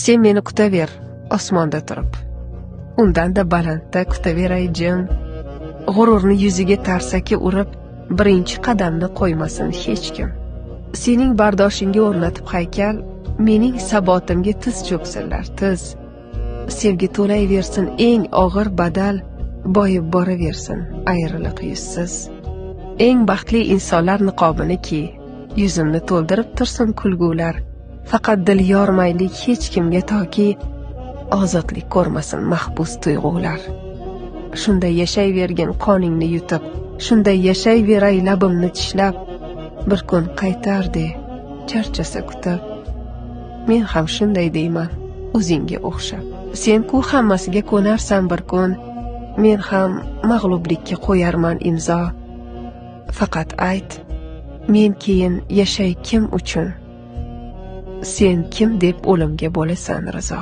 Sen meni kutaver, osmonda turib. Undan-da balandda kutaveray jim. G'ururni yuziga tarsaki urib, birinchi qadamni qo'ymasin hech kim. Sening bardoshingga o'rnatib haykal, mening sabotimga tiz cho'ksinlar, tiz. Sevgi to'layversin eng og'ir badal, boyib boraversin ayriliq yuzsiz. Eng baxtli insonlar niqobini kiy, yuzimni to'ldirib tursin kulgular. Faqat dil yormaylik hech kimga toki ozodlik ko'rmasin mahbus tuyg'ular. Shunday yashayvergin qoningni yutib, shunday yashayveray labimni tishlab, bir kun qaytar de, charchasa kutib. Men ham shunday deyman, o'zingga o'xshab. Sen-ku hammasiga ko'narsan bir kun, men ham mag'lublikka qo'yarman imzo. Faqat ayt, men keyin yashay kim uchun? Sen kim deb o'limga bo'lasan rizo?